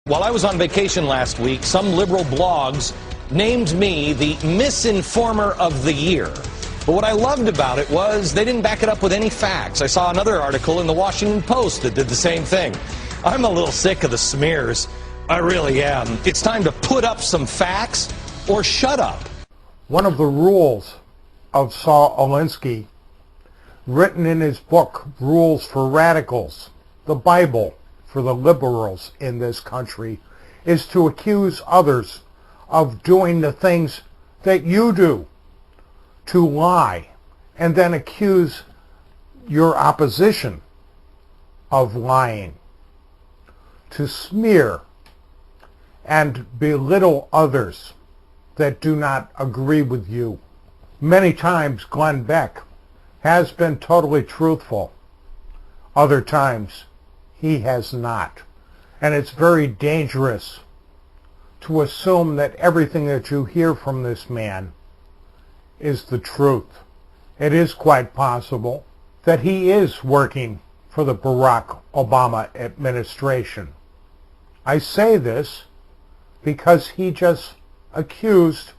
While I was on vacation last week, some liberal blogs named me the misinformer of the year. But what I loved about it was they didn't back it up with any facts. I saw another article in the Washington Post that did the same thing. I'm a little sick of the smears. I really am. It's time to put up some facts or shut up. One of the rules of Saul Alinsky, written in his book, Rules for Radicals, the Bible for the liberals in this country, is to accuse others of doing the things that you do, to lie, and then accuse your opposition of lying, to smear and belittle others that do not agree with you. Many times Glenn Beck has been totally truthful. Other times he has not. And it's very dangerous to assume that everything that you hear from this man is the truth. It is quite possible that he is working for the Barack Obama administration. I say this because he just accused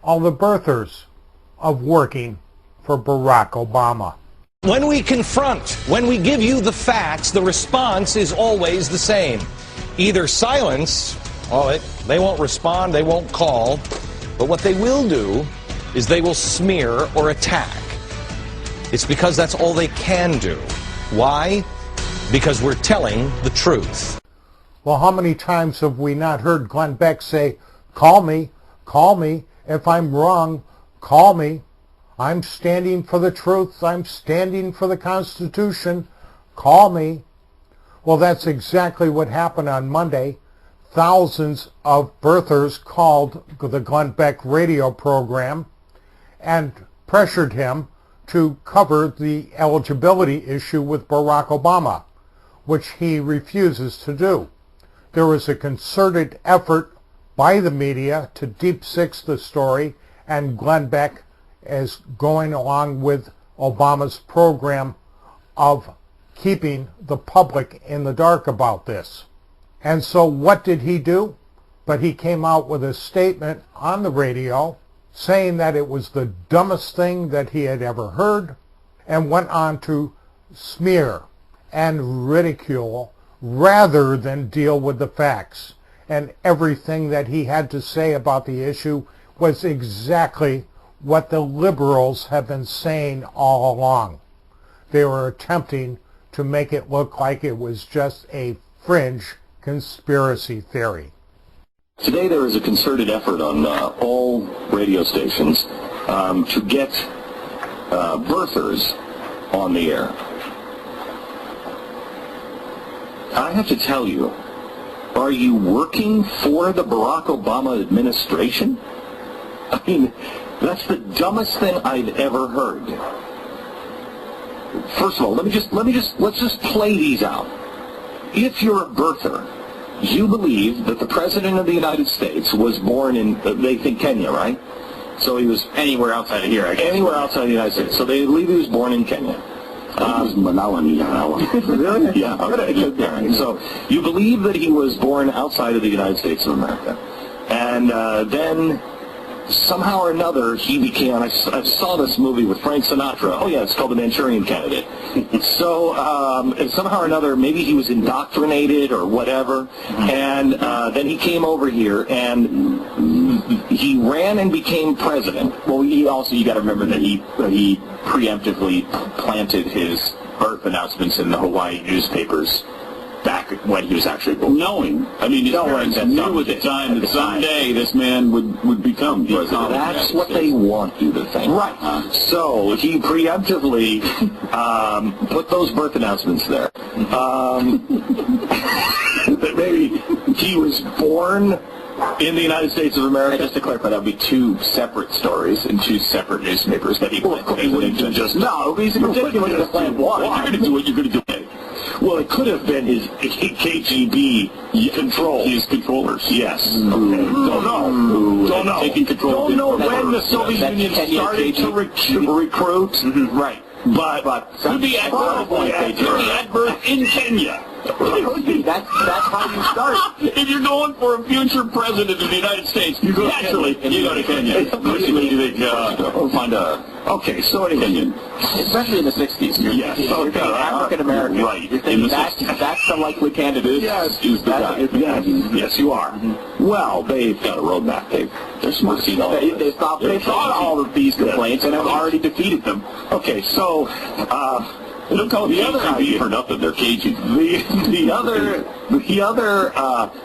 all the birthers of working for Barack Obama. When we confront, when we give you the facts, the response is always the same. Either silence, they won't respond, they won't call, but what they will do is they will smear or attack. It's because that's all they can do. Why? Because we're telling the truth. Well, how many times have we not heard Glenn Beck say, call me, if I'm wrong, call me. I'm standing for the truth. I'm standing for the Constitution. Call me. Well, that's exactly what happened on Monday. Thousands of birthers called the Glenn Beck radio program and pressured him to cover the eligibility issue with Barack Obama, which he refuses to do. There was a concerted effort by the media to deep six the story, and Glenn Beck is going along with Obama's program of keeping the public in the dark about this. And so what did he do? But he came out with a statement on the radio saying that it was the dumbest thing that he had ever heard, and went on to smear and ridicule rather than deal with the facts. And everything that he had to say about the issue was exactly what the liberals have been saying all along. They were attempting to make it look like it was just a fringe conspiracy theory. Today there is a concerted effort on all radio stations to get birthers on the air. I have to tell you, are you working for the Barack Obama administration? I mean, that's the dumbest thing I've ever heard. First of all, let's just play these out. If you're a birther, you believe that the President of the United States was born in, they think Kenya, right? So he was anywhere outside of here, I guess. Anywhere outside the United States. So they believe he was born in Kenya. Really? Yeah. Okay. So you believe that he was born outside of the United States of America. And then somehow or another he became, I saw this movie with Frank Sinatra. Oh yeah, it's called The Manchurian Candidate. So and somehow or another, maybe he was indoctrinated or whatever, and then he came over here and he ran and became president. Well, you got to remember that he preemptively planted his birth announcements in the Hawaii newspapers back when he was actually born. Knowing. I mean, his parents knew at the time that someday this man would become president. That's what they want you to think. Right. So he preemptively put those birth announcements there. That maybe he was born in the United States of America. Just to clarify, that would be two separate stories in two separate newspapers that he wouldn't just... No, he's ridiculous. What you're going to do, what you're going to do. Well, it could have been his KGB control. His controllers. Yes. Okay. Don't know. Taking control. Don't know when the Soviet Union started to recruit. Mm-hmm. Right. But to be at birth in Kenya. That's how you start. If you're going for a future president of the United States, you go naturally, you go to Kenya. Okay, so anyway, Especially in the 60s. Yes. You're thinking African American. Right. You're thinking that's the likely candidate. Yes. Is the guy. yes, you are. Well, they've got a roadmap. They're smart. They thought all of these complaints and have already defeated them. Okay, so Don't call the it other KGB idea for nothing. They're Cajun.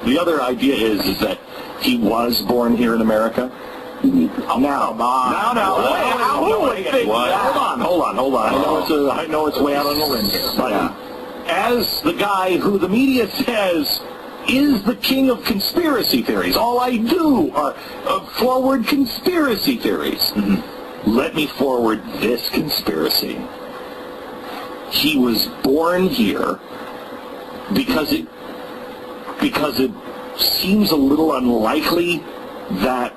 the other idea is that he was born here in America. Now, hold on. I know it's way out on the limb here, but as the guy who the media says is the king of conspiracy theories, all I do are forward conspiracy theories. Let me forward this conspiracy. He was born here because it seems a little unlikely that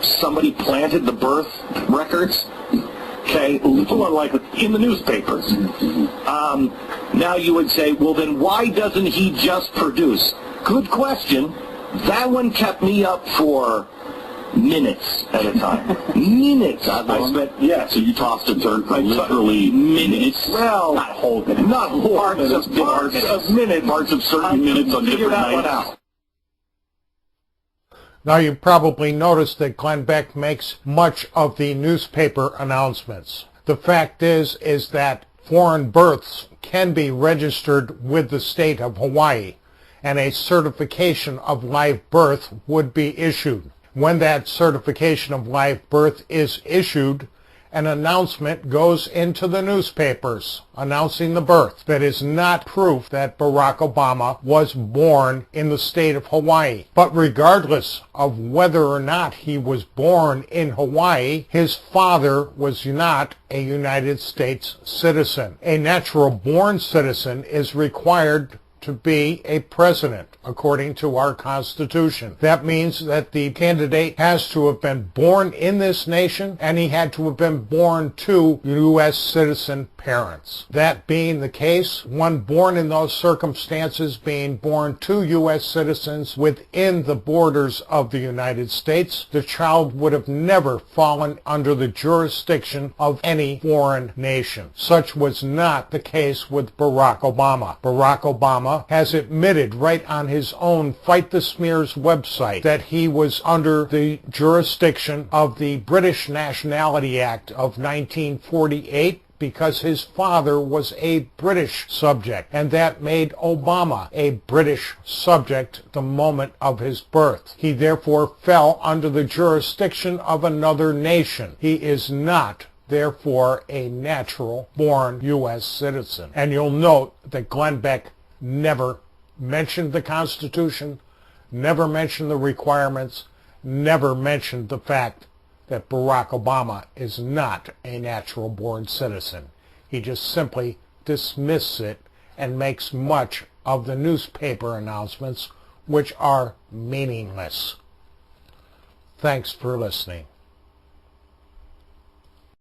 somebody planted the birth records. Okay, a little unlikely in the newspapers. Now you would say, well, then why doesn't he just produce? Good question. That one kept me up for minutes at a time. Minutes. I spent, So you tossed and turned for literally minutes. well, Not whole minutes. not whole minutes, parts of minutes. Parts of certain minutes on Figure different that one nights. out. Now, you probably noticed that Glenn Beck makes much of the newspaper announcements. The fact is that foreign births can be registered with the state of Hawaii, and a certification of live birth would be issued. When that certification of live birth is issued, an announcement goes into the newspapers announcing the birth. That is not proof that Barack Obama was born in the state of Hawaii. But regardless of whether or not he was born in Hawaii, his father was not a United States citizen. A natural-born citizen is required to be a president, according to our Constitution. That means that the candidate has to have been born in this nation, and he had to have been born to U.S. citizen parents. That being the case, one born in those circumstances, being born to U.S. citizens within the borders of the United States, the child would have never fallen under the jurisdiction of any foreign nation. Such was not the case with Barack Obama. Barack Obama has admitted right on his own Fight the Smears website that he was under the jurisdiction of the British Nationality Act of 1948 because his father was a British subject, and that made Obama a British subject the moment of his birth. He therefore fell under the jurisdiction of another nation. He is not therefore a natural-born U.S. citizen. And you'll note that Glenn Beck never mentioned the Constitution, never mentioned the requirements, never mentioned the fact that Barack Obama is not a natural-born citizen. He just simply dismisses it and makes much of the newspaper announcements, which are meaningless. Thanks for listening.